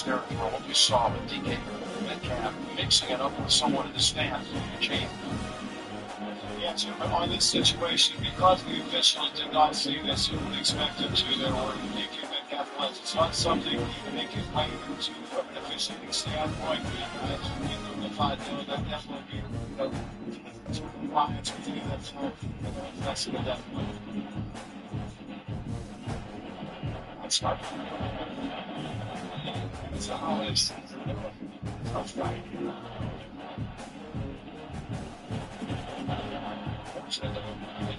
there for what you saw with DK Metcalf mixing it up with someone in the stands. Change. Yes, but on this situation, because the officials did not see this and would expect them to, they're working DK Metcalf was. It's not something they can claim into from an officiating standpoint. If I do, that definitely be compliance with any of that's definitely. That's not. It's a holiday season. Tough fight. I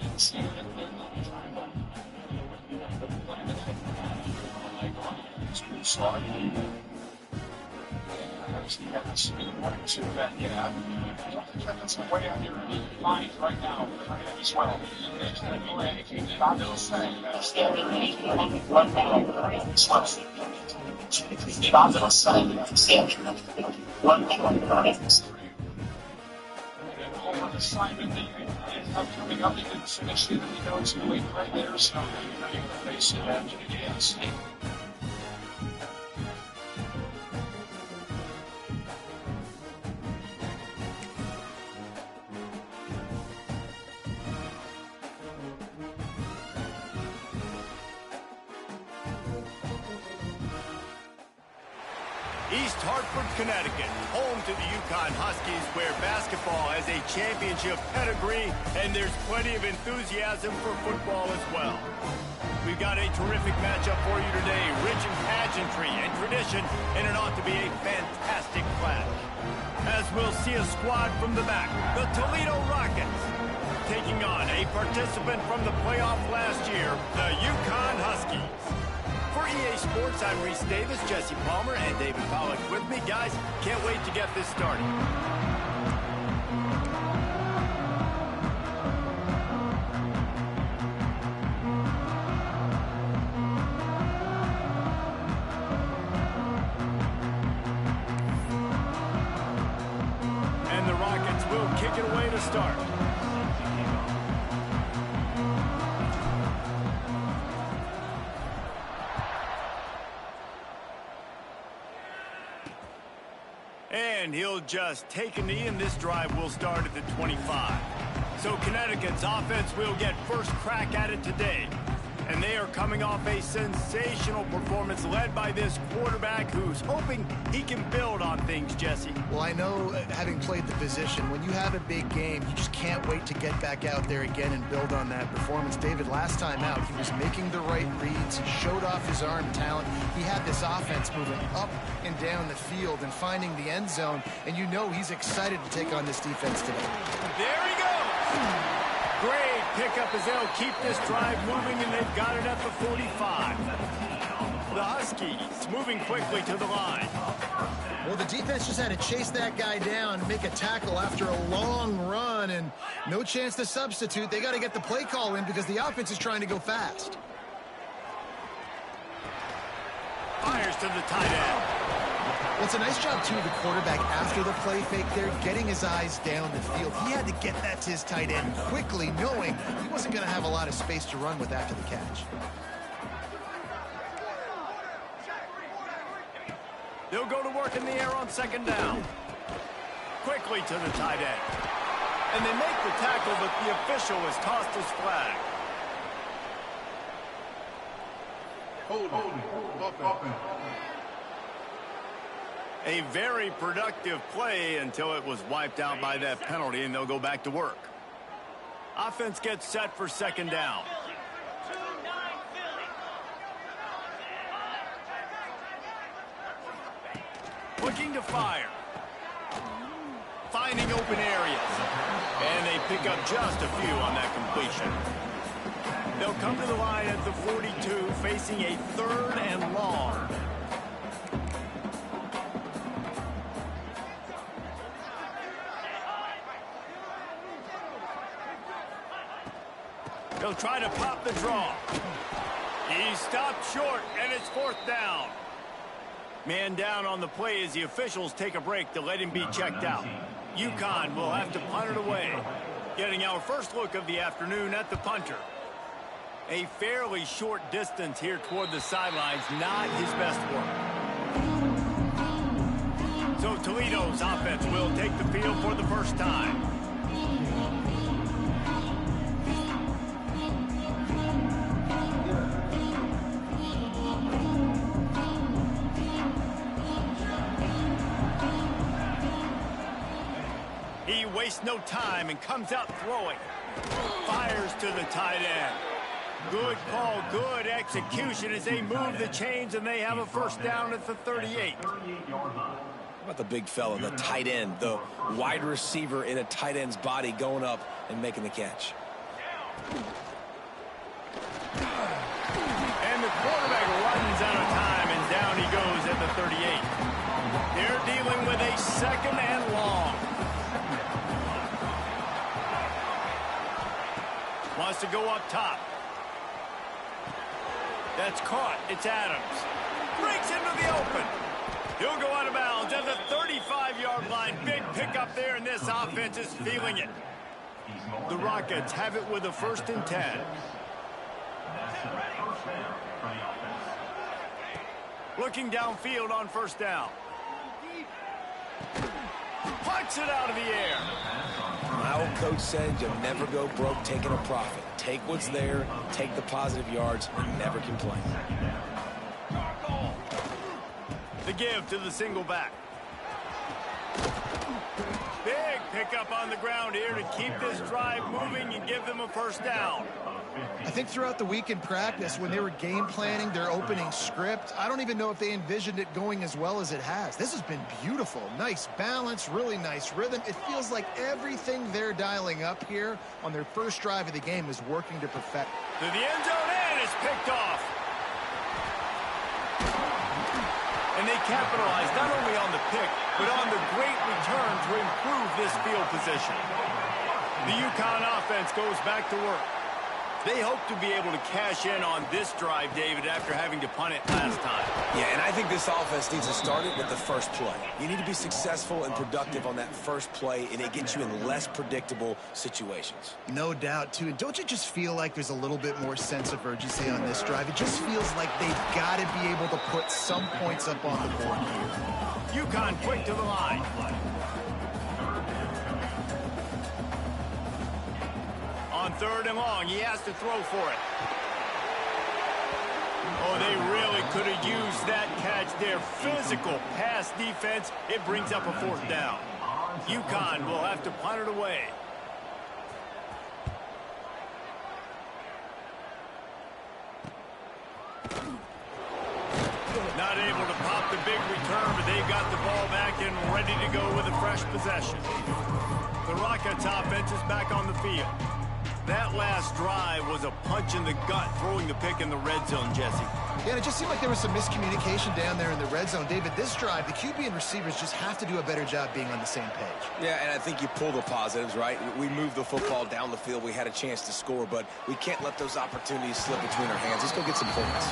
didn't see it in a long time. It's pretty sorry. I just haven't seen it to that yet. I don't think that's way on your mind right now as well. I'm just saying that's assignment that you have coming up, you didn't finish it, and you know it's going to wait right there, so you're going to face it after the games. East Hartford, Connecticut, home to the Ncaa Huskies, where basketball has a championship pedigree, and there's plenty of enthusiasm for football as well. We've got a terrific matchup for you today, rich in pageantry and tradition, and it ought to be a fantastic clash. As we'll see a squad from the back, the Toledo Rockets, taking on a participant from the playoff last year, the Ncaa Huskies. For EA Sports, I'm Reese Davis, Jesse Palmer, and David Pollack with me. Guys, can't wait to get this started. And the Rockets will kick it away to start. And he'll just take a knee, and this drive will start at the 25. So Connecticut's offense will get first crack at it today. And they are coming off a sensational performance led by this quarterback who's hoping he can build on things, Jesse. Well, I know, having played the position, when you have a big game, you just can't wait to get back out there again and build on that performance. David, last time out, he was making the right reads. He showed off his arm talent. He had this offense moving up and down the field and finding the end zone. And you know he's excited to take on this defense today. There he goes! Great pickup as they'll keep this drive moving, and they've got it at the 45. The Huskies moving quickly to the line. Well, the defense just had to chase that guy down and make a tackle after a long run, and no chance to substitute. They got to get the play call in because the offense is trying to go fast. Fires to the tight end. Well, it's a nice job, too, of the quarterback after the play fake there, getting his eyes down the field. He had to get that to his tight end quickly, knowing he wasn't going to have a lot of space to run with after the catch. They'll go to work in the air on second down. Quickly to the tight end. And they make the tackle, but the official has tossed his flag. Hold. A very productive play until it was wiped out by that penalty, and they'll go back to work. Offense gets set for second down. Looking to fire. Finding open areas. And they pick up just a few on that completion. They'll come to the line at the 42, facing a 3rd and long. They'll try to pop the draw. He stopped short, and it's 4th down. Man down on the play as the officials take a break to let him be checked out. Ncaa will have to punt it away. Getting our first look of the afternoon at the punter. A fairly short distance here toward the sidelines, not his best work. Toledo's offense will take the field for the first time. He wastes no time and comes out throwing. Fires to the tight end. Good call, good execution as they move the chains, and they have a first down at the 38. How about the big fella, the tight end, the wide receiver in a tight end's body going up and making the catch? And the quarterback runs out of time, and down he goes at the 38. They're dealing with a second and long. Wants to go up top. That's caught. It's Adams. Breaks into the open. He'll go out of bounds at the 35-yard line. Big pickup there, and this offense is feeling it. The Rockets have it with a 1st and 10. Looking downfield on first down. Punts it out of the air. My old coach said you'll never go broke taking a profit. Take what's there, take the positive yards, and never complain. The give to the single back. Big pickup on the ground here to keep this drive moving and give them a first down. I think throughout the week in practice, when they were game planning their opening script, I don't even know if they envisioned it going as well as it has. This has been beautiful. Nice balance, really nice rhythm. It feels like everything they're dialing up here on their first drive of the game is working to perfect. To the end zone, and it's picked off. And they capitalize not only on the pick, but on the great return to improve this field position. The UConn offense goes back to work. They hope to be able to cash in on this drive, David, after having to punt it last time. Yeah, and I think this offense needs to start it with the first play. You need to be successful and productive on that first play, and it gets you in less predictable situations. No doubt, too. And don't you just feel like there's a little bit more sense of urgency on this drive? It just feels like they've got to be able to put some points up on the board here. UConn quick to the line. On 3rd and long, he has to throw for it. Oh, they really could have used that catch there. Physical pass defense. It brings up a 4th down. UConn will have to punt it away. Not able to pop the big return, but they've got the ball back and ready to go with a fresh possession. The Rockets offense is back on the field. That last drive was a punch in the gut, throwing the pick in the red zone, Jesse. Yeah, and it just seemed like there was some miscommunication down there in the red zone. David, this drive, the QB and receivers just have to do a better job being on the same page. Yeah, and I think you pull the positives, right? We moved the football down the field. We had a chance to score, but we can't let those opportunities slip between our hands. Let's go get some points.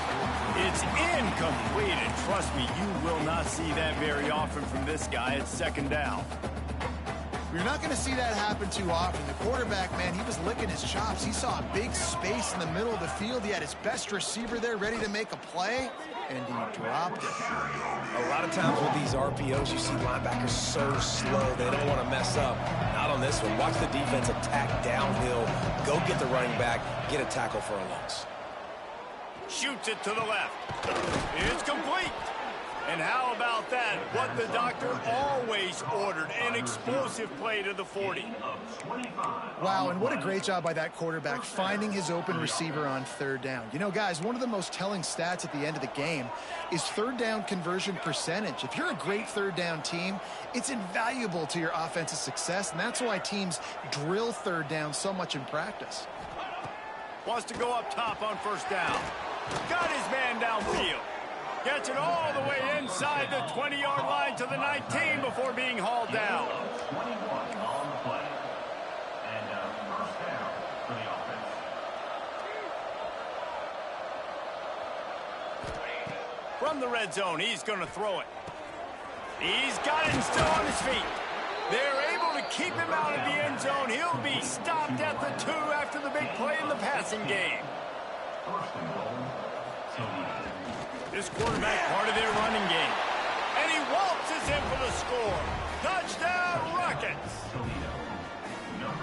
It's incomplete, and trust me, you will not see that very often from this guy. It's 2nd down. You're not going to see that happen too often. The quarterback, man, he was licking his chops. He saw a big space in the middle of the field. He had his best receiver there ready to make a play, and he dropped it. A lot of times with these RPOs, you see linebackers so slow, they don't want to mess up. Not on this one. Watch the defense attack downhill, go get the running back, get a tackle for a loss. Shoots it to the left. It's complete. And how about that? What the doctor always ordered, an explosive play to the 40. Wow, and what a great job by that quarterback finding his open receiver on 3rd down. You know, guys, one of the most telling stats at the end of the game is 3rd down conversion percentage. If you're a great 3rd down team, it's invaluable to your offensive success, and that's why teams drill 3rd down so much in practice. Wants to go up top on 1st down. Got his man downfield. Gets it all the way inside the 20-yard line to the 19 before being hauled down. From the red zone, he's going to throw it. He's got it still on his feet. They're able to keep him out of the end zone. He'll be stopped at the 2 after the big play in the passing game. This quarterback part of their running game. And he waltzes in for the score. Touchdown, Rockets.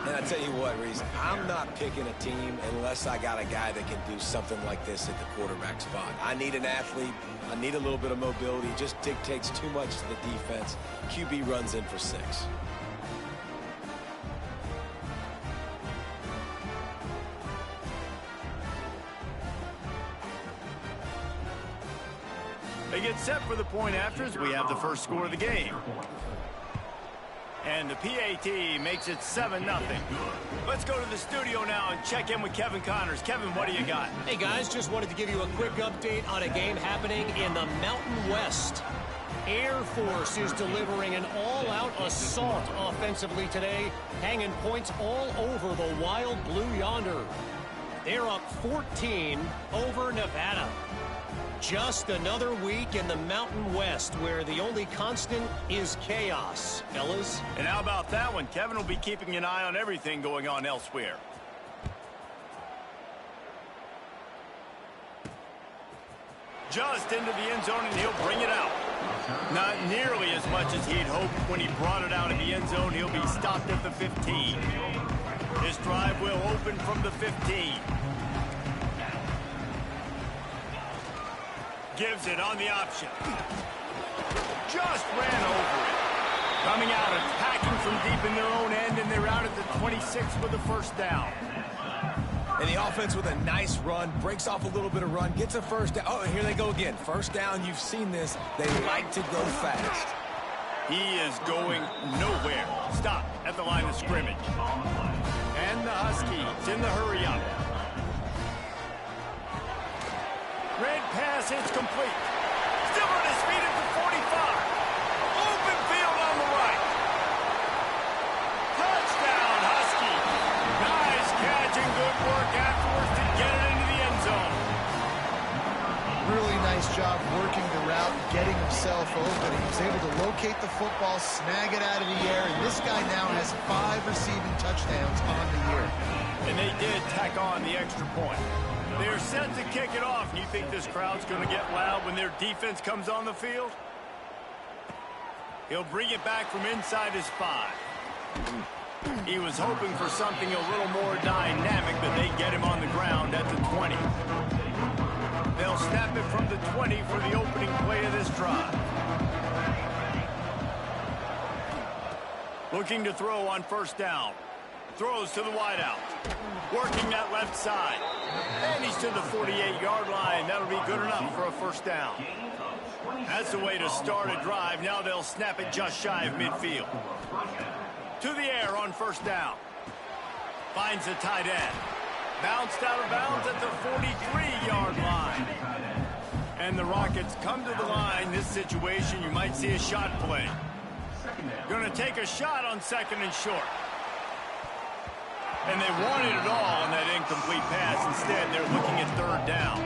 And I tell you what, Reese, I'm not picking a team unless I got a guy that can do something like this at the quarterback spot. I need an athlete. I need a little bit of mobility. It just dictates too much to the defense. QB runs in for 6. They get set for the point afters. We have the first score of the game. And the PAT makes it 7-0. Let's go to the studio now and check in with Kevin Connors. Kevin, what do you got? Hey, guys, just wanted to give you a quick update on a game happening in the Mountain West. Air Force is delivering an all-out assault offensively today, hanging points all over the Wild Blue yonder. They're up 14 over Nevada. Just another week in the Mountain West where the only constant is chaos, fellas. And how about that one? Kevin will be keeping an eye on everything going on elsewhere. Just into the end zone, and he'll bring it out. Not nearly as much as he'd hoped when he brought it out of the end zone. He'll be stopped at the 15. This drive will open from the 15. Gives it on the option. Just ran over it. Coming out, attacking from deep in their own end, and they're out at the 26 with a first down. And the offense with a nice run, breaks off a little bit of run, gets a first down. Oh, and here they go again. First down, you've seen this. They like to go fast. He is going nowhere. Stop at the line of scrimmage. And the Huskies in the hurry up. Red pass, it's complete. Still on his feet at the 45. Open field on the right. Touchdown, Husky. Nice catch and good work afterwards to get it into the end zone. Really nice job working the route, getting himself open. He was able to locate the football, snag it out of the air, and this guy now has 5 receiving touchdowns on the year. And they did tack on the extra point. They're set to kick it off. And you think this crowd's going to get loud when their defense comes on the field? He'll bring it back from inside his 5. He was hoping for something a little more dynamic, but they get him on the ground at the 20. They'll snap it from the 20 for the opening play of this drive. Looking to throw on first down. Throws to the wideout. Working that left side. And he's to the 48-yard line. That'll be good enough for a first down. That's the way to start a drive. Now they'll snap it just shy of midfield. To the air on first down. Finds the tight end. Bounced out of bounds at the 43-yard line. And the Rockets come to the line. This situation, you might see a shot play. Going to take a shot on second and short. And they wanted it all on that incomplete pass. Instead, they're looking at third down.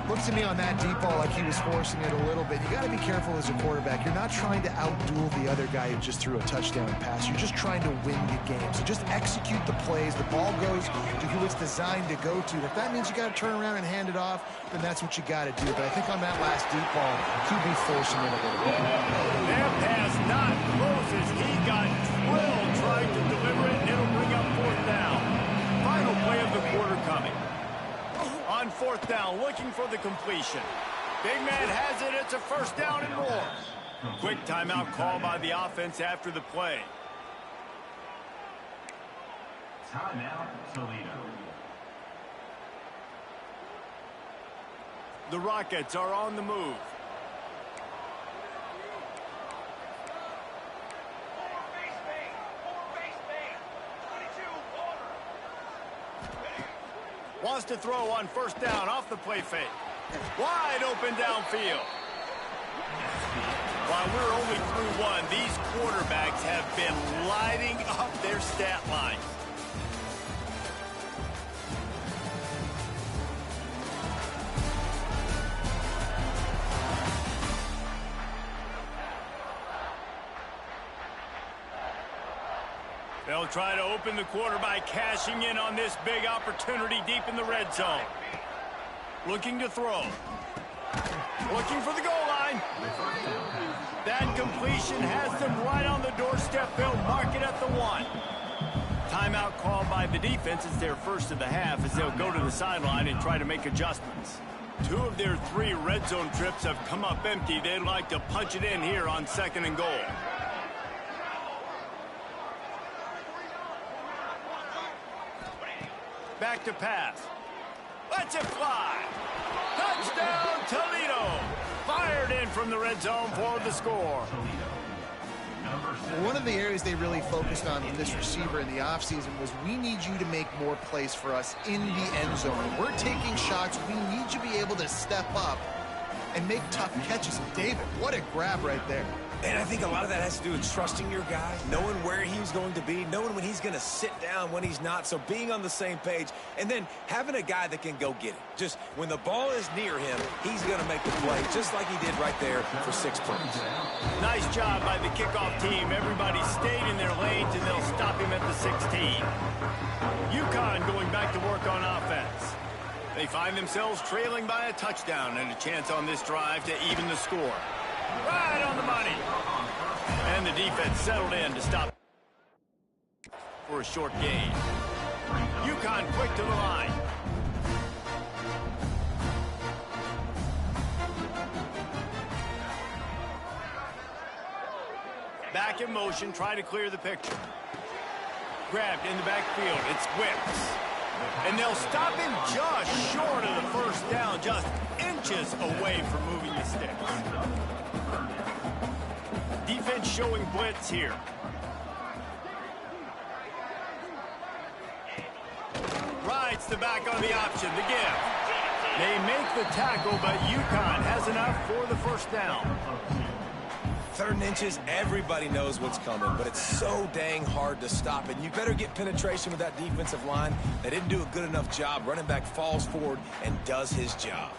Looks to me on that deep ball like he was forcing it a little bit. You got to be careful as a quarterback. You're not trying to outduel the other guy who just threw a touchdown pass. You're just trying to win the game. So just execute the plays. The ball goes to who it's designed to go to. If that means you got to turn around and hand it off, then that's what you got to do. But I think on that last deep ball, he'd be forcing it a little bit. Their pass not close as he got drilled trying to deliver it, and it'll bring up fourth down. Final play of the quarter coming. On fourth down, looking for the completion. Big man has it. It's a first down and more. Quick timeout call by the offense after the play. Timeout, Toledo. The Rockets are on the move. Wants to throw on first down off the play fake. Wide open downfield. While we're only through one, these quarterbacks have been lighting up their stat line. They'll try to open the quarter by cashing in on this big opportunity deep in the red zone. Looking to throw. Looking for the goal line. That completion has them right on the doorstep. They'll mark it at the 1. Timeout called by the defense. It's their first of the half as they'll go to the sideline and try to make adjustments. 2 of their 3 red zone trips have come up empty. They'd like to punch it in here on 2nd and goal. Back to pass. Let's it fly. Touchdown, Toledo. Fired in from the red zone for the score. One of the areas they really focused on with this receiver in the offseason was we need you to make more plays for us in the end zone. We're taking shots. We need you to be able to step up and make tough catches. And David, what a grab right there. And I think a lot of that has to do with trusting your guy, knowing where he's going to be, knowing when he's going to sit down, when he's not. So being on the same page, and then having a guy that can go get it. Just when the ball is near him, he's going to make the play, just like he did right there for 6 points. Nice job by the kickoff team. Everybody stayed in their lanes, and they'll stop him at the 16. UConn going back to work on offense. They find themselves trailing by a touchdown and a chance on this drive to even the score. Right on the money. And the defense settled in to stop for a short gain. UConn quick to the line. Back in motion, try to clear the picture. Grabbed in the backfield. It's Whips. And they'll stop him just short of the first down, just inches away from moving the sticks. Defense showing blitz here. Rides the back on the option, the give. They make the tackle, but UConn has enough for the first down. 3rd and inches, everybody knows what's coming, but it's so dang hard to stop. And you better get penetration with that defensive line. They didn't do a good enough job. Running back falls forward and does his job.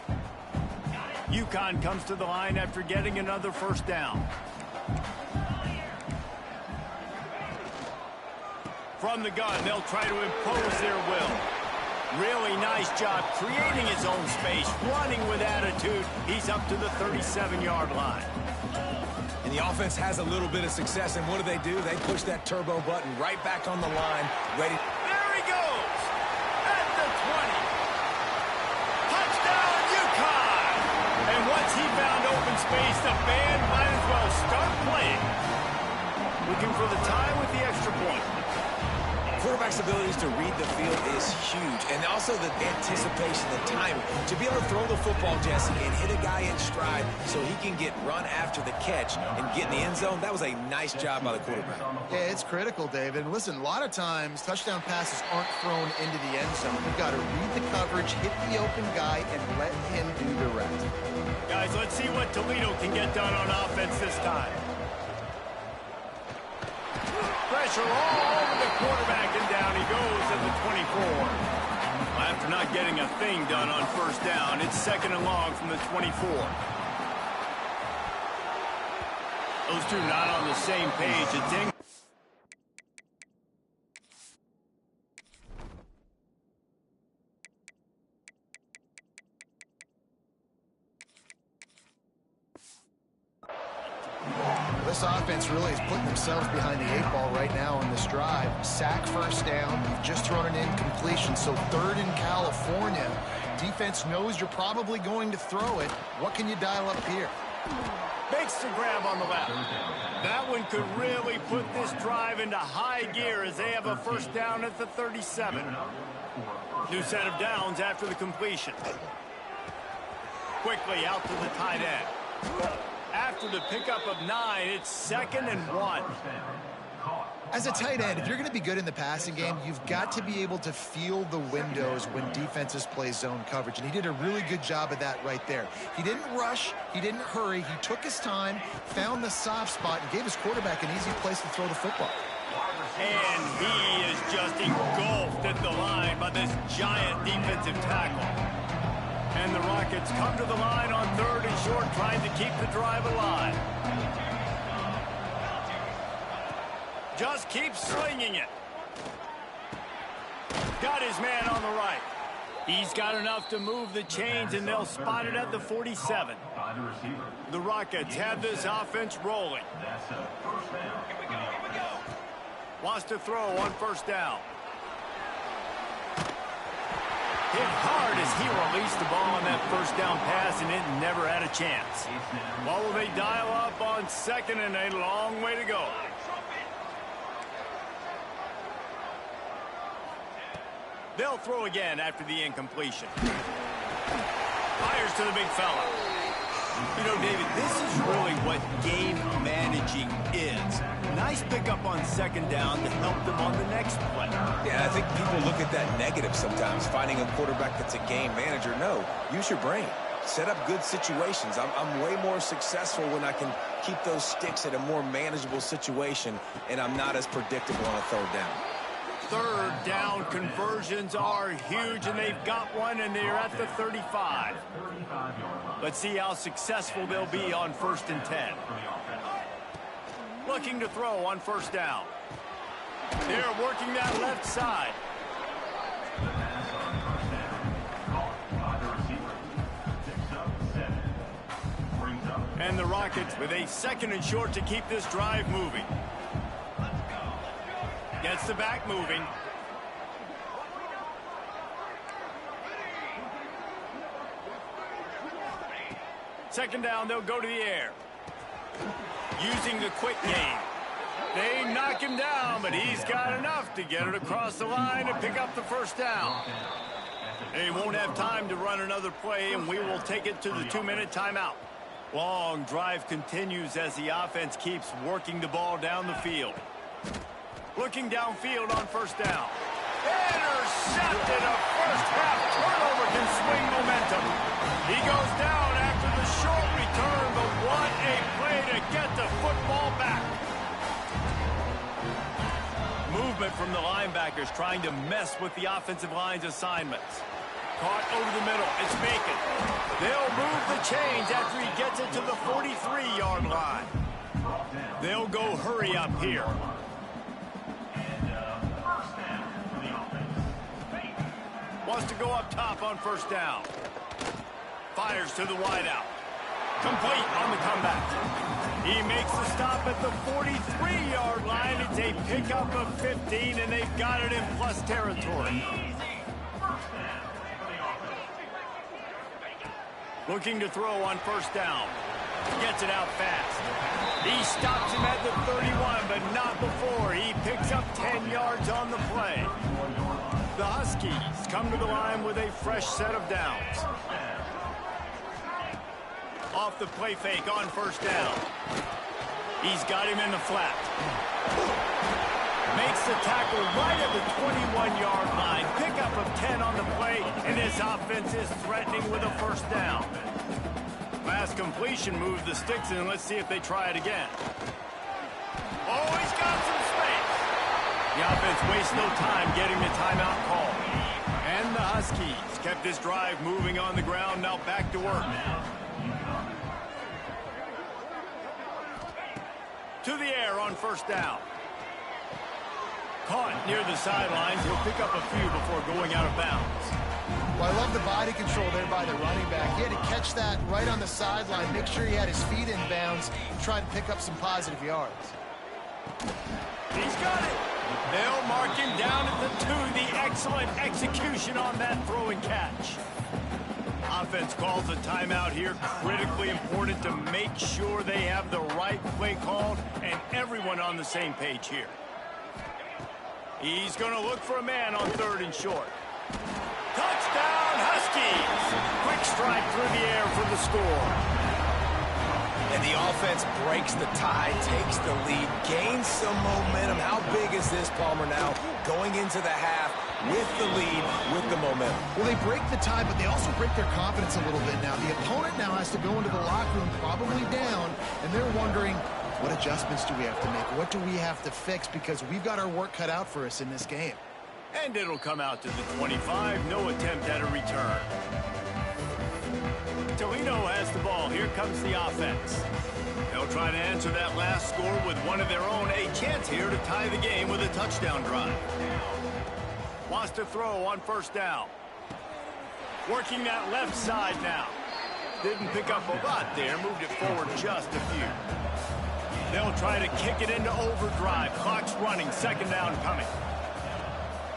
UConn comes to the line after getting another first down. From the gun, they'll try to impose their will. Really nice job creating his own space, running with attitude. He's up to the 37-yard line. And the offense has a little bit of success, and what do? They push that turbo button right back on the line, ready. There he goes! At the 20. Touchdown, UConn! And once he found open space, the band might as well start playing. Looking for the tie with the extra point. Quarterback's abilities to read the field is huge, and also the anticipation, the timing. To be able to throw the football, Jesse, and hit a guy in stride so he can get run after the catch and get in the end zone, that was a nice job by the quarterback. Yeah, it's critical, David. And listen, a lot of times touchdown passes aren't thrown into the end zone. You've got to read the coverage, hit the open guy, and let him do the rest. Guys, let's see what Toledo can get done on offense this time. Pressure all over the quarterback, and down he goes at the 24. After not getting a thing done on first down, it's 2nd and long from the 24. Those two not on the same page. It's in. This offense really is putting themselves behind the 8 ball right now on this drive. Sack first down. You've just thrown an incompletion, so 3rd in California. Defense knows you're probably going to throw it. What can you dial up here? Makes the grab on the left. That one could really put this drive into high gear as they have a first down at the 37. New set of downs after the completion. Quickly out to the tight end. After the pickup of 9, it's 2nd and 1. As a tight end, if you're going to be good in the passing game, you've got to be able to feel the windows when defenses play zone coverage. And he did a really good job of that right there. He didn't rush. He didn't hurry. He took his time, found the soft spot, and gave his quarterback an easy place to throw the football. And he is just engulfed at the line by this giant defensive tackle. And the Rockets come to the line on 3rd and short, trying to keep the drive alive. Just keeps slinging it. Got his man on the right. He's got enough to move the chains, and they'll spot it at the 47. by the receiver. The Rockets have this offense rolling. That's a first down. Here we go. Wants to throw on first down. Hit hard as he released the ball on that first down pass, and it never had a chance. What will they dial up on second and a long way to go? They'll throw again after the incompletion. Fires to the big fella. You know, David, this is really what game managing is. Nice pickup on second down to help them on the next play. Yeah, I think people look at that negative sometimes, finding a quarterback that's a game manager. No, use your brain. Set up good situations. I'm way more successful when I can keep those sticks at a more manageable situation, and I'm not as predictable on a third down. Third down conversions are huge, and they've got one, and they're at the 35. Let's see how successful they'll be on 1st and 10. Looking to throw on first down. They're working that left side. And the Rockets with a 2nd and short to keep this drive moving. Gets the back moving. Second down, they'll go to the air. Using the quick game. They knock him down, but he's got enough to get it across the line and pick up the first down. They won't have time to run another play, and we will take it to the 2-minute timeout. Long drive continues as the offense keeps working the ball down the field. Looking downfield on first down. Intercepted. A first-half turnover can swing momentum. He goes down after the short return, but what a play to get the football back. Movement from the linebackers trying to mess with the offensive line's assignments. Caught over the middle. It's vacant. They'll move the chains after he gets it to the 43-yard line. They'll go hurry up here. Wants to go up top on first down. Fires to the wideout. Complete on the comeback. He makes the stop at the 43-yard line. It's a pickup of 15, and they've got it in plus territory. Looking to throw on first down. Gets it out fast. He stops him at the 31, but not before. He picks up 10 yards on the play. The Huskies come to the line with a fresh set of downs. Off the play fake on first down. He's got him in the flat. Makes the tackle right at the 21-yard line. Pickup of 10 on the play, and his offense is threatening with a first down. Last completion moved the sticks in. Let's see if they try it again. Oh, he's got some space. The offense wastes no time getting the timeout call. And the Huskies kept this drive moving on the ground. Now back to work. To the air on first down. Caught near the sidelines. He'll pick up a few before going out of bounds. Well, I love the body control there by the running back. He had to catch that right on the sideline, make sure he had his feet in bounds, and try to pick up some positive yards. He's got it. They'll mark him down at the 2. The excellent execution on that throw and catch. Offense calls a timeout here. Critically important to make sure they have the right play called and everyone on the same page here. He's going to look for a man on 3rd and short. Touchdown, Huskies! Quick strike through the air for the score. And the offense breaks the tie, takes the lead, gains some momentum. How big is this, Palmer, now going into the half with the lead, with the momentum? Well, they break the tie, but they also break their confidence a little bit now. The opponent now has to go into the locker room probably down, and they're wondering, what adjustments do we have to make? What do we have to fix? Because we've got our work cut out for us in this game. And it'll come out to the 25. No attempt at a return. Toledo has the ball. Here comes the offense. They'll try to answer that last score with one of their own. A chance here to tie the game with a touchdown drive. Wants to throw on first down. Working that left side now. Didn't pick up a lot there. Moved it forward just a few. They'll try to kick it into overdrive. Clock's running. Second down coming.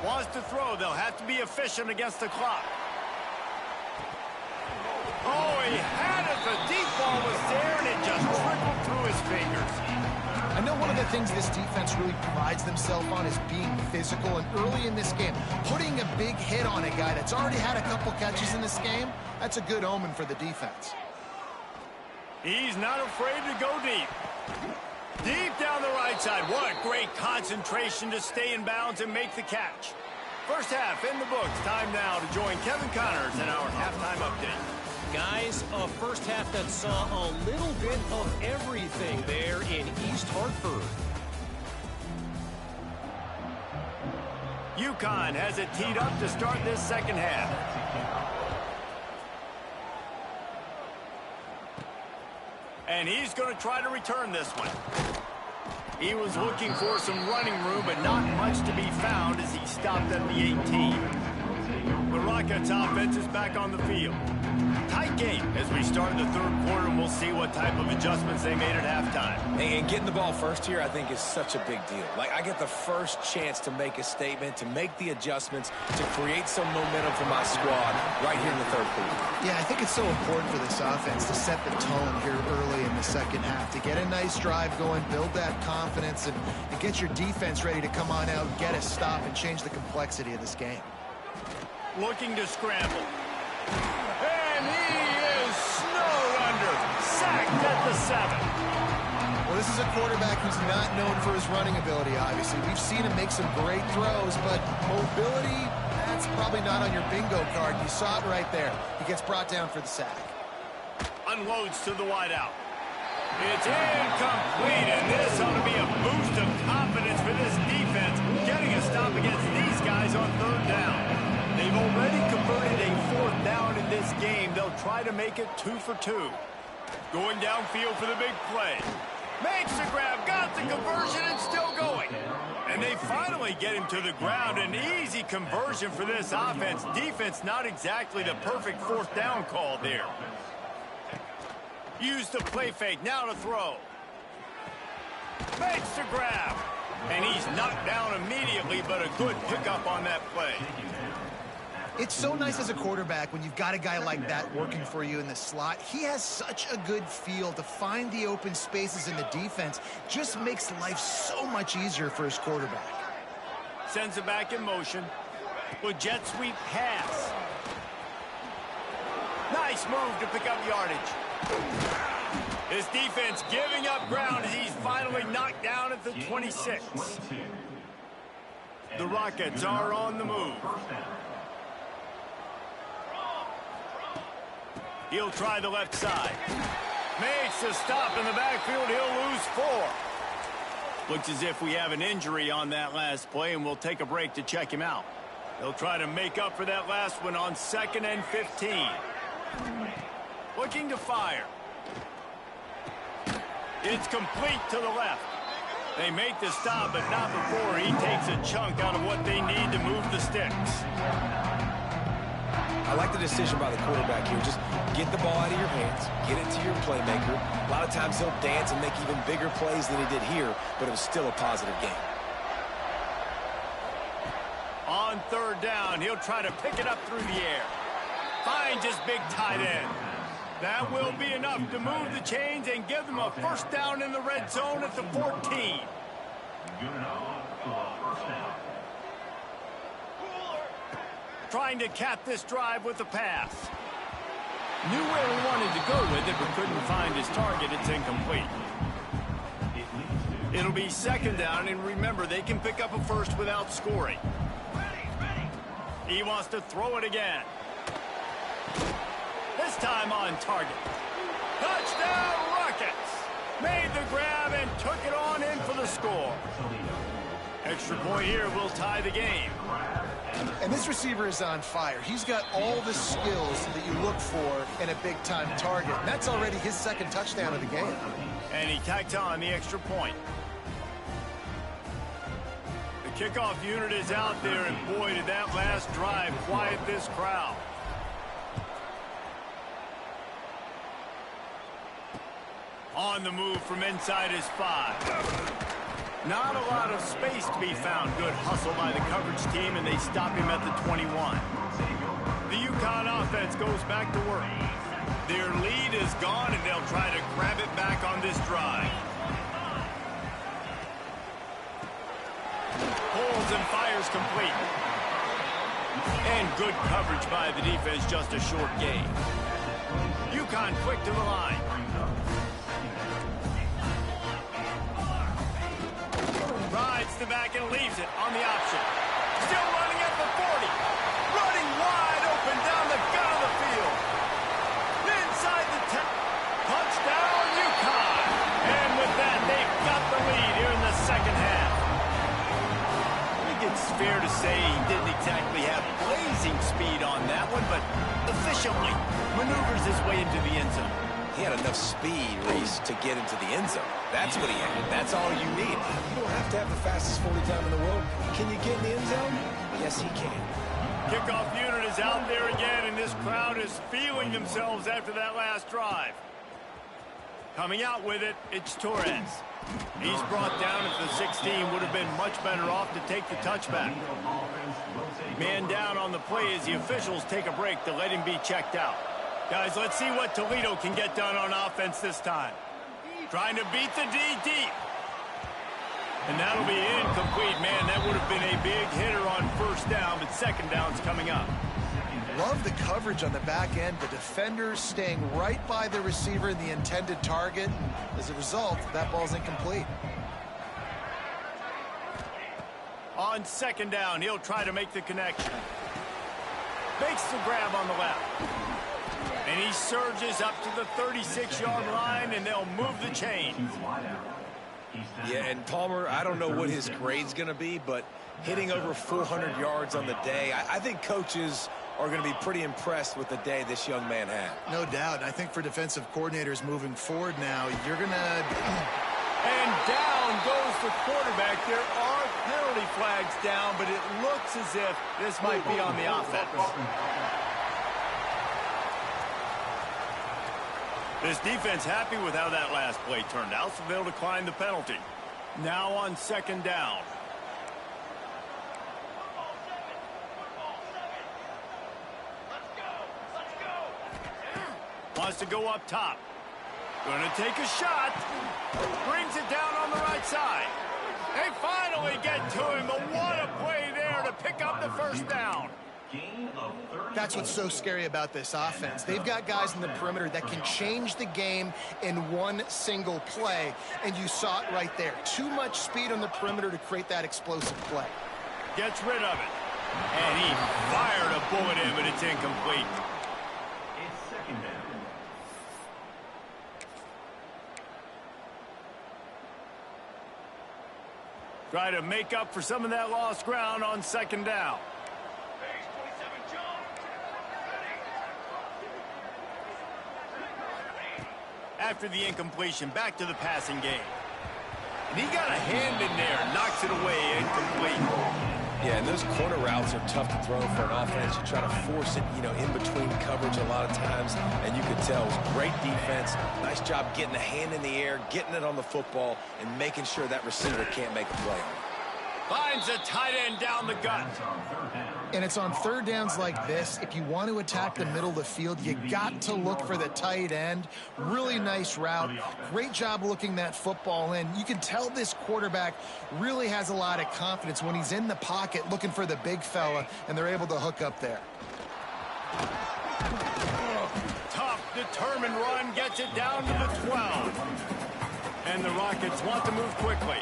Wants to throw. They'll have to be efficient against the clock. Oh, he had it. The deep ball was there, and it just trickled through his fingers. I know one of the things this defense really prides themselves on is being physical, and early in this game, putting a big hit on a guy that's already had a couple catches in this game, that's a good omen for the defense. He's not afraid to go deep. Deep down the right side. What great concentration to stay in bounds and make the catch. First half in the books. Time now to join Kevin Connors in our halftime update. Guys, a first half that saw a little bit of everything there in East Hartford. UConn has it teed up to start this second half. And he's going to try to return this one. He was looking for some running room, but not much to be found as he stopped at the 18. The Rockets offense is back on the field. Tight game as we start the third quarter, and we'll see what type of adjustments they made at halftime. And getting the ball first here, I think, is such a big deal. Like, I get the first chance to make a statement, to make the adjustments, to create some momentum for my squad right here in the third quarter. Yeah, I think it's so important for this offense to set the tone here early in the second half, to get a nice drive going, build that confidence, and get your defense ready to come on out, get a stop, and change the complexity of this game. Looking to scramble. And he is snowed under. Sacked at the 7. Well, this is a quarterback who's not known for his running ability, obviously. We've seen him make some great throws, but mobility, that's probably not on your bingo card. You saw it right there. He gets brought down for the sack. Unloads to the wideout. It's incomplete, and this ought to be a boost of confidence for this defense, getting a stop against these guys on third down. They've already converted a fourth down in this game. They'll try to make it 2 for 2. Going downfield for the big play. Makes the grab, got the conversion, and still going. And they finally get him to the ground. An easy conversion for this offense. Defense not exactly the perfect fourth down call there. Use the play fake, now to throw. Makes the grab. And he's knocked down immediately, but a good pickup on that play. It's so nice as a quarterback when you've got a guy like that working for you in the slot. He has such a good feel to find the open spaces in the defense. Just makes life so much easier for his quarterback. Sends it back in motion. With jet sweep pass. Nice move to pick up yardage. This defense giving up ground as he's finally knocked down at the 26. The Rockets are on the move. He'll try the left side. Makes a stop in the backfield. He'll lose 4. Looks as if we have an injury on that last play, and we'll take a break to check him out. They'll try to make up for that last one on 2nd and 15. Looking to fire. It's complete to the left. They make the stop, but not before he takes a chunk out of what they need to move the sticks. I like the decision by the quarterback here. Just get the ball out of your hands, get it to your playmaker. A lot of times he'll dance and make even bigger plays than he did here, but it was still a positive game. On third down, he'll try to pick it up through the air. Finds his big tight end. That will be enough to move the chains and give them a first down in the red zone at the 14. Trying to cap this drive with a pass. Knew where he wanted to go with it, but couldn't find his target. It's incomplete. It'll be 2nd down, and remember, they can pick up a first without scoring. He wants to throw it again. This time on target. Touchdown, Rockets! Made the grab and took it on in for the score. Extra point here will tie the game. And this receiver is on fire. He's got all the skills that you look for in a big-time target. And that's already his 2nd touchdown of the game. And he tacks on the extra point. The kickoff unit is out there, and boy, did that last drive quiet this crowd. On the move from inside his 5. Not a lot of space to be found. Good hustle by the coverage team, and they stop him at the 21. The UConn offense goes back to work. Their lead is gone, and they'll try to grab it back on this drive. Pulls and fires complete. And good coverage by the defense, just a short gain. UConn quick to the line. Rides the back and leaves it on the option. Still running at the 40. Running wide open down the gut of the field. Inside the 10. Touchdown, UConn. And with that, they've got the lead here in the second half. I think it's fair to say he didn't exactly have blazing speed on that one, but efficiently maneuvers his way into the end zone. He had enough speed, Reese, to get into the end zone. That's what he had. That's all you need. You don't have to have the fastest 40 time in the world. Can you get in the end zone? Yes, he can. Kickoff unit is out there again, and this crowd is feeling themselves after that last drive. Coming out with it, it's Torres. He's brought down at the 16. Would have been much better off to take the touchback. Man down on the play as the officials take a break to let him be checked out. Guys, let's see what Toledo can get done on offense this time. Trying to beat the D deep. And that'll be incomplete. Man, that would have been a big hitter on first down, but second down's coming up. Love the coverage on the back end. The defenders staying right by the receiver and the intended target. As a result, that ball's incomplete. On second down, he'll try to make the connection. Makes the grab on the left. And he surges up to the 36-yard line, and they'll move the chains. Yeah, and Palmer, I don't know what his grade's going to be, but hitting over 400 yards on the day, I think coaches are going to be pretty impressed with the day this young man had. No doubt. I think for defensive coordinators moving forward now, you're going to... And down goes the quarterback. There are penalty flags down, but it looks as if this might be on the offense. This defense happy with how that last play turned out, so they'll decline the penalty. Now on second down. Wants to go up top. Going to take a shot. Brings it down on the right side. They finally get to him, but what a play there to pick up the first down. That's what's so scary about this offense. They've got guys in the perimeter that can change the game in one single play, and you saw it right there. Too much speed on the perimeter to create that explosive play. Gets rid of it. And he fired a bullet in, but it's incomplete. It's second down. Try to make up for some of that lost ground on second down. After the incompletion, back to the passing game. And he got a hand in there, knocks it away, incomplete. Yeah, and those corner routes are tough to throw for an offense. You try to force it, in between coverage a lot of times, and you could tell it was great defense. Nice job getting the hand in the air, getting it on the football, and making sure that receiver can't make a play. Finds a tight end down the gut. And it's on third downs like this. If you want to attack the middle of the field, you got to look for the tight end. Really nice route. Great job looking that football in. You can tell this quarterback really has a lot of confidence when he's in the pocket looking for the big fella, and they're able to hook up there. Tough, determined run gets it down to the 12. And the Rockets want to move quickly.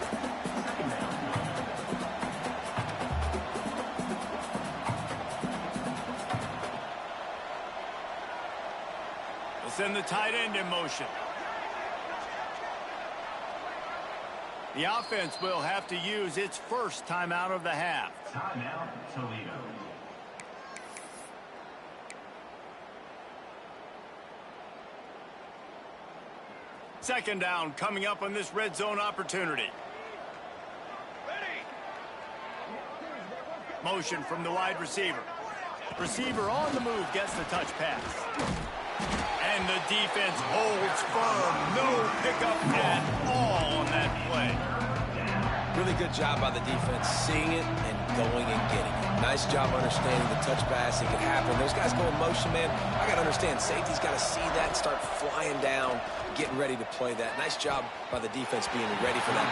Send the tight end in motion. The offense will have to use its first timeout of the half. Timeout, Toledo. Second down coming up on this red zone opportunity. Motion from the wide receiver. Receiver on the move gets the touch pass. And the defense holds firm. No pickup at all on that play. Really good job by the defense, seeing it and going and getting it. Nice job understanding the touch pass. It could happen. Those guys go in motion, man. I got to understand, safety's got to see that and start flying down, getting ready to play that. Nice job by the defense being ready for that.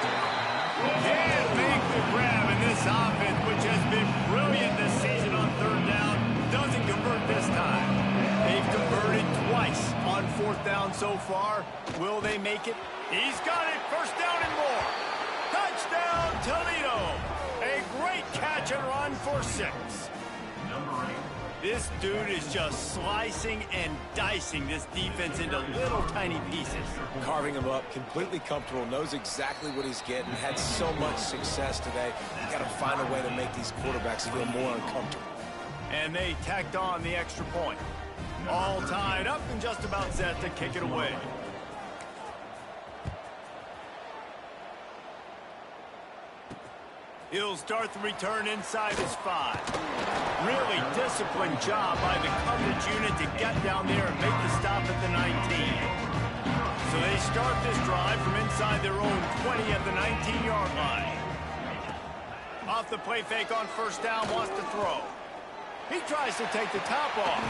Can't make the grab in this offense, which has been brilliant this season on third down. Doesn't convert this time. They've converted twice on fourth down so far. Will they make it? He's got it. First down and more. Touchdown, Toledo. A great catch and run for 6. This dude is just slicing and dicing this defense into little tiny pieces. Carving him up, completely comfortable, knows exactly what he's getting, had so much success today. You got to find a way to make these quarterbacks feel more uncomfortable. And they tacked on the extra point. All tied up and just about set to kick it away. He'll start the return inside his 5. Really disciplined job by the coverage unit to get down there and make the stop at the 19. So they start this drive from inside their own 20 at the 19-yard line. Off the play fake on first down, wants to throw. He tries to take the top off.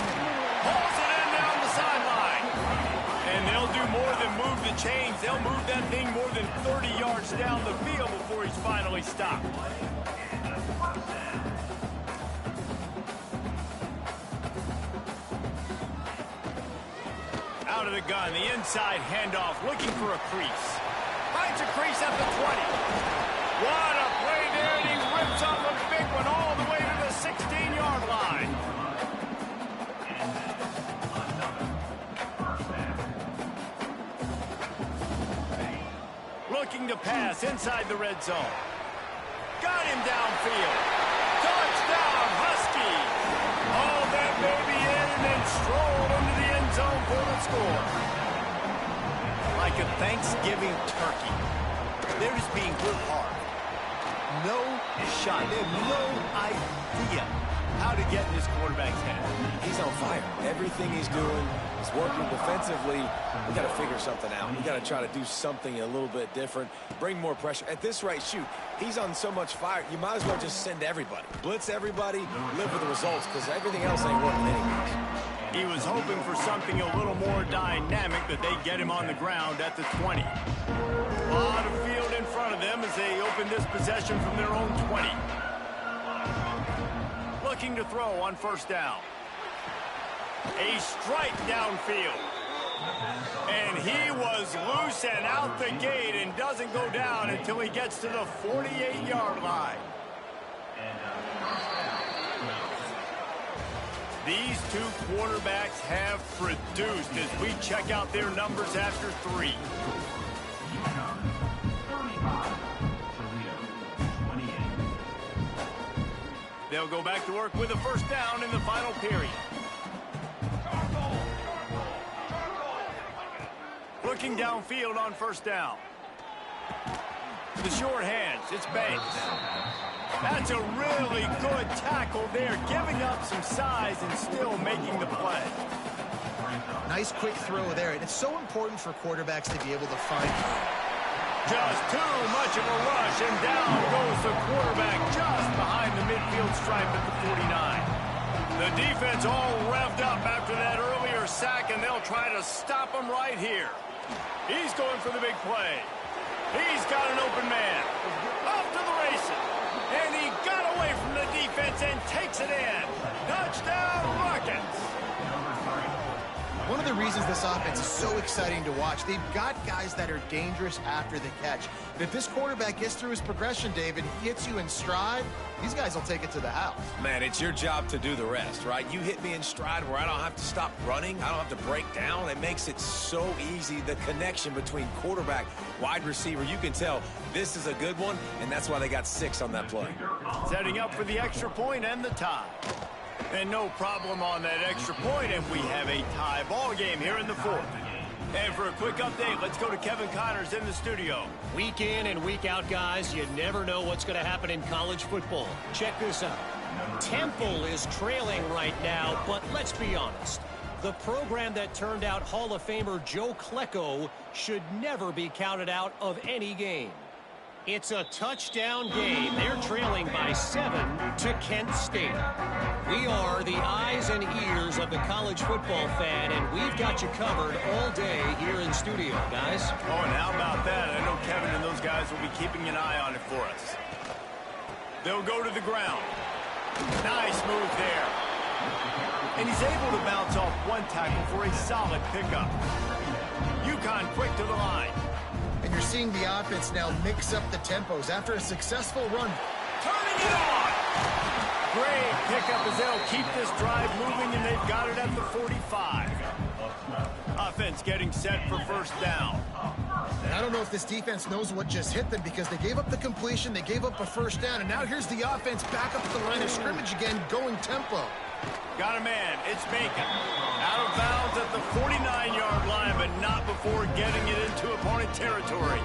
Hauls it in down the sideline. And they'll do more than move the chains. They'll move that thing more than 30 yards down the field before he's finally stopped. Out of the gun, the inside handoff, looking for a crease. Finds a crease at the 20. What a play there, and he rips off a big one all the way to the 16-yard line. Looking to pass inside the red zone. Got him downfield. Touchdown, Huskies. All that baby in and then strolled into the end zone for the score. Like a Thanksgiving turkey. They're just being good hard. No shot. They have no idea how to get in this quarterback's head. He's on fire. Everything he's doing is working defensively. We got to figure something out. We got to try to do something a little bit different. Bring more pressure. At this rate, shoot, he's on so much fire, you might as well just send everybody. Blitz everybody, live with the results, because everything else ain't working anyways. He was hoping for something a little more dynamic, but they get him on the ground at the 20. A lot of field in front of them as they open this possession from their own 20. Looking to throw on first down. A strike downfield. And he was loose and out the gate and doesn't go down until he gets to the 48-yard line. These two quarterbacks have produced as we check out their numbers after 3. They'll go back to work with a first down in the final period. Looking downfield on first down. The short hands, it's Banks. That's a really good tackle there, giving up some size and still making the play. Nice quick throw there, and it's so important for quarterbacks to be able to find. Just too much of a rush, and down goes the quarterback just behind the midfield stripe at the 49. The defense all revved up after that earlier sack, and they'll try to stop him right here. He's going for the big play. He's got an open man. Off to the races. And he got away from the defense and takes it in. Touchdown, Rockets. One of the reasons this offense is so exciting to watch, they've got guys that are dangerous after the catch. But if this quarterback gets through his progression, David, he hits you in stride, these guys will take it to the house. Man, it's your job to do the rest, right? You hit me in stride where I don't have to stop running. I don't have to break down. It makes it so easy. The connection between quarterback, wide receiver, you can tell this is a good one, and that's why they got 6 on that play. Setting up for the extra point and the tie. And no problem on that extra point, and we have a tie ball game here in the 4th. And for a quick update, let's go to Kevin Connors in the studio. Week in and week out, guys, you never know what's going to happen in college football. Check this out. Temple is trailing right now, but let's be honest. The program that turned out Hall of Famer Joe Klecko should never be counted out of any game. It's a touchdown game. They're trailing by 7 to Kent State. We are the eyes and ears of the college football fan, and we've got you covered all day here in studio, guys. Oh, and how about that? I know Kevin and those guys will be keeping an eye on it for us. They'll go to the ground. Nice move there. And he's able to bounce off one tackle for a solid pickup. UConn quick to the line. And you're seeing the offense now mix up the tempos after a successful run. Turning it on. Great pickup as they'll keep this drive moving, and they've got it at the 45. Offense getting set for first down. And I don't know if this defense knows what just hit them because they gave up the completion, they gave up a first down, and now here's the offense back up at the line of scrimmage again, going tempo. Got a man. It's Bacon. Out of bounds at the 49-yard line, but not before getting it into opponent territory.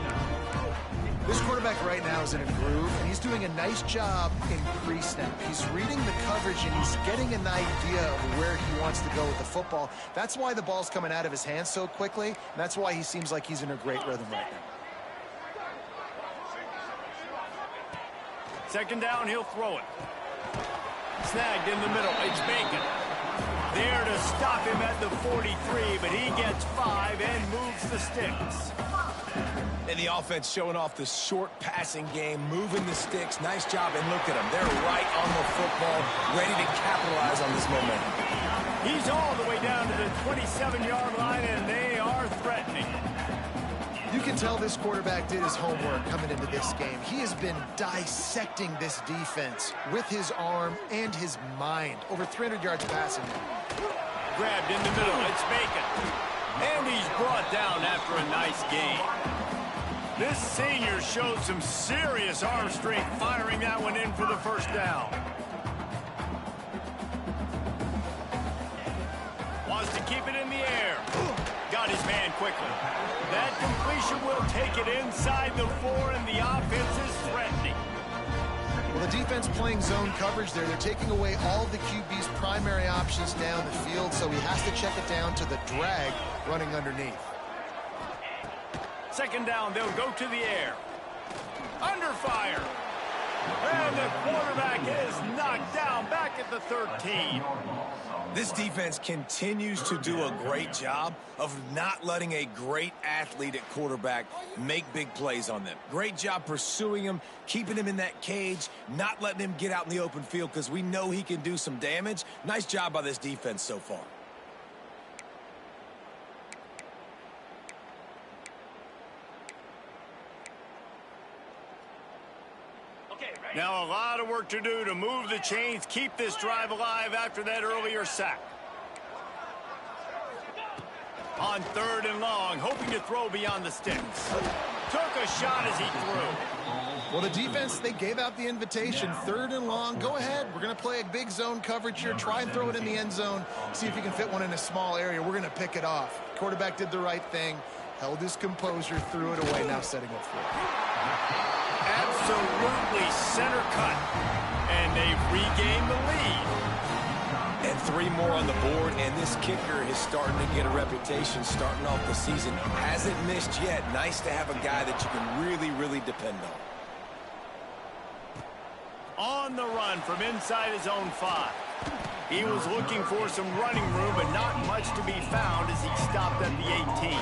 This quarterback right now is in a groove, and he's doing a nice job in pre-snap. He's reading the coverage, and he's getting an idea of where he wants to go with the football. That's why the ball's coming out of his hands so quickly, and that's why he seems like he's in a great rhythm right now. Second down, he'll throw it. Snagged in the middle. It's Bacon. There to stop him at the 43, but he gets 5 and moves the sticks. And the offense showing off the short passing game, moving the sticks. Nice job, and look at them. They're right on the football, ready to capitalize on this momentum. He's all the way down to the 27-yard line, and they are threatening. You can tell this quarterback did his homework coming into this game. He has been dissecting this defense with his arm and his mind. Over 300 yards passing. Grabbed in the middle. It's Bacon. And he's brought down after a nice game. This senior showed some serious arm strength firing that one in for the first down. Wants to keep it in the air. Got his man quickly. That completion will take it inside the 4, and the offense is threatening. Well, the defense playing zone coverage there. They're taking away all the QB's primary options down the field, so he has to check it down to the drag running underneath. Second down, they'll go to the air. Under fire. And the quarterback is knocked down back at the 13. This defense continues to do a great job of not letting a great athlete at quarterback make big plays on them. Great job pursuing him, keeping him in that cage, not letting him get out in the open field because we know he can do some damage. Nice job by this defense so far. Now a lot of work to do to move the chains, keep this drive alive after that earlier sack. On 3rd and long, hoping to throw beyond the sticks. Took a shot as he threw. Well, the defense, they gave out the invitation. 3rd and long, go ahead. We're going to play a big zone coverage here. Try and throw it in the end zone. See if you can fit one in a small area. We're going to pick it off. Quarterback did the right thing. Held his composure, threw it away, now setting up for it. Absolutely center cut. And they've regained the lead. And 3 more on the board, and this kicker is starting to get a reputation starting off the season. Hasn't missed yet. Nice to have a guy that you can really, really depend on. On the run from inside his own 5. He was looking for some running room, but not much to be found as he stopped at the 18.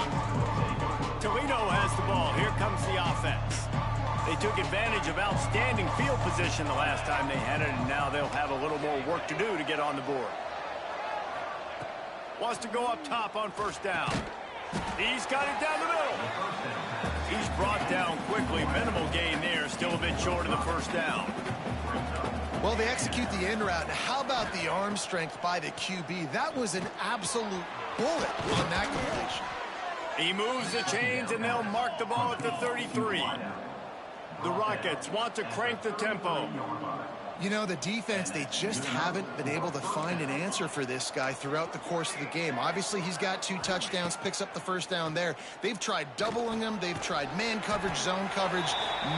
Toledo has the ball. Here comes the offense. They took advantage of outstanding field position the last time they had it, and now they'll have a little more work to do to get on the board. Wants to go up top on first down. He's got it down the middle. He's brought down quickly. Minimal gain there. Still a bit short of the first down. Well, they execute the in route. Now, how about the arm strength by the QB? That was an absolute bullet on that completion. He moves the chains, and they'll mark the ball at the 33. The Rockets want to crank the tempo. You know, the defense, they just haven't been able to find an answer for this guy throughout the course of the game. Obviously, he's got 2 touchdowns, picks up the first down there. They've tried doubling him. They've tried man coverage, zone coverage.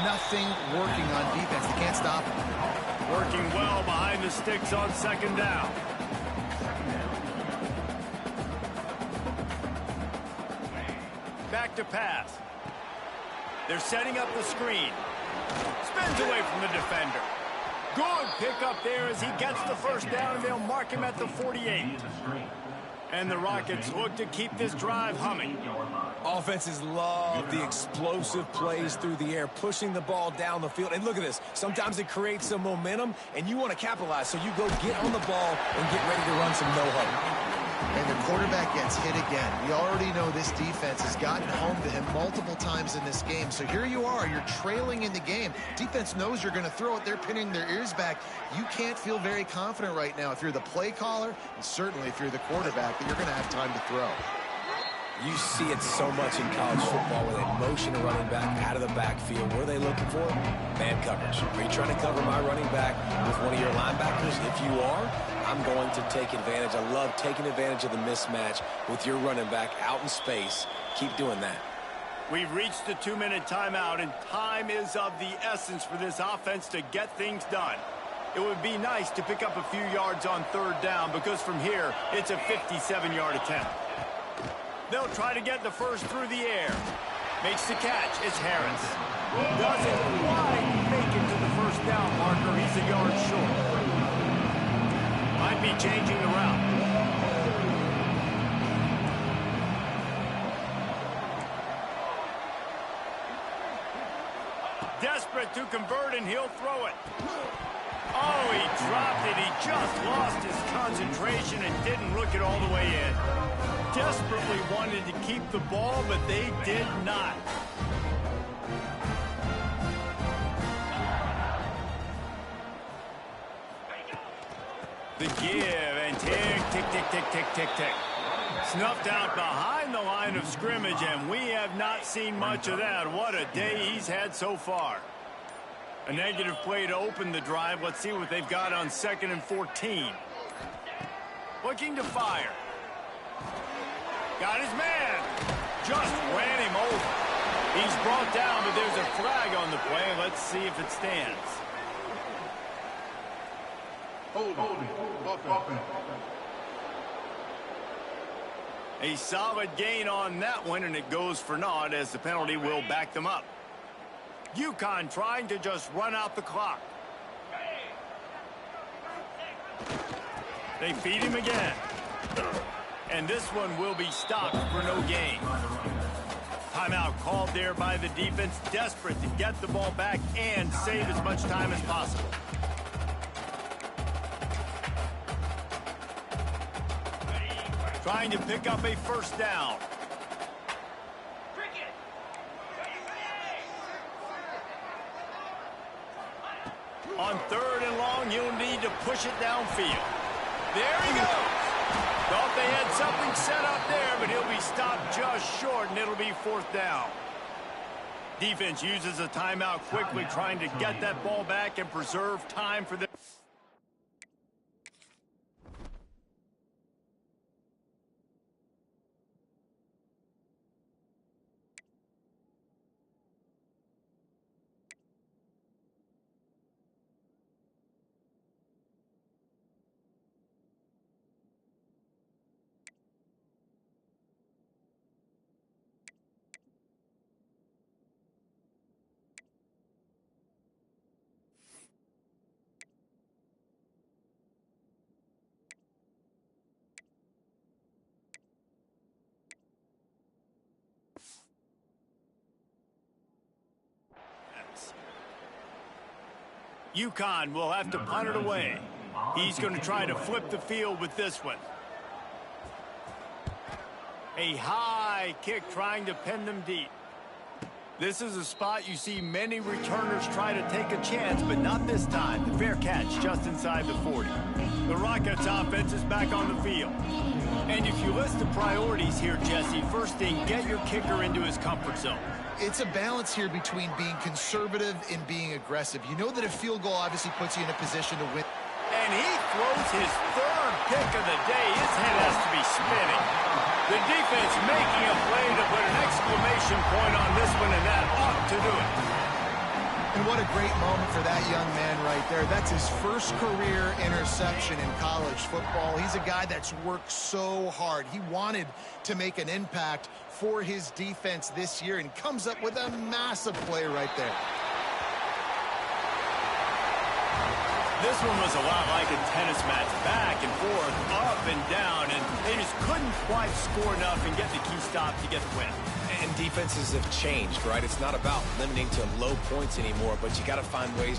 Nothing working on defense. They can't stop him. Working well behind the sticks on second down. back to pass. They're setting up the screen. Spins away from the defender. Good pickup there as he gets the first down, and they'll mark him at the 48. And the Rockets look to keep this drive humming. Offenses love the explosive plays through the air, pushing the ball down the field. And look at this. Sometimes it creates some momentum, and you want to capitalize. So you go get on the ball and get ready to run some no-huddle. And the quarterback gets hit again. We already know this defense has gotten home to him multiple times in this game. So here you are. You're trailing in the game. Defense knows you're going to throw it. They're pinning their ears back. You can't feel very confident right now if you're the play caller, and certainly if you're the quarterback, that you're going to have time to throw. You see it so much in college football where they motion a running back out of the backfield. What are they looking for? Man coverage. Are you trying to cover my running back with one of your linebackers? If you are, I'm going to take advantage. I love taking advantage of the mismatch with your running back out in space. Keep doing that. We've reached the 2-minute timeout, and time is of the essence for this offense to get things done. It would be nice to pick up a few yards on third down because from here, it's a 57-yard attempt. They'll try to get the first through the air. Makes the catch. It's Harris. Doesn't quite make it to the first down marker. He's a yard short. Might be changing the route. Desperate to convert, and he'll throw it. Oh, he dropped it. He just lost his concentration and didn't look it all the way in. Desperately wanted to keep the ball, but they did not. The give, and tick, tick, tick, tick, tick, tick, tick. Snuffed out behind the line of scrimmage, and we have not seen much of that. What a day he's had so far. A negative play to open the drive. Let's see what they've got on 2nd and 14. Looking to fire. Got his man. Just ran him over. He's brought down, but there's a flag on the play. Let's see if it stands. A solid gain on that one, and it goes for naught as the penalty will back them up. UConn trying to just run out the clock. They feed him again. And this one will be stopped for no gain. Timeout called there by the defense, desperate to get the ball back and save as much time as possible. Trying to pick up a first down. On 3rd and long, you'll need to push it downfield. There he goes. Thought they had something set up there, but he'll be stopped just short, and it'll be 4th down. Defense uses a timeout quickly, trying to get that ball back and preserve time for the... UConn will have to punt it away. He's going to try to flip the field with this one. A high kick trying to pin them deep. This is a spot you see many returners try to take a chance, but not this time. The fair catch just inside the 40. The Rockets offense is back on the field. And if you list the priorities here, Jesse, first thing, get your kicker into his comfort zone. It's a balance here between being conservative and being aggressive. You know that a field goal obviously puts you in a position to win. And he throws his 3rd pick of the day. His head has to be spinning. The defense making a play to put an exclamation point on this one, and that ought to do it. And what a great moment for that young man right there. That's his first career interception in college football. He's a guy that's worked so hard. He wanted to make an impact for his defense this year and comes up with a massive play right there. This one was a lot like a tennis match, back and forth, up and down, and they just couldn't quite score enough and get the key stop to get the win. And defenses have changed, right? It's not about limiting to low points anymore, but you got to find ways to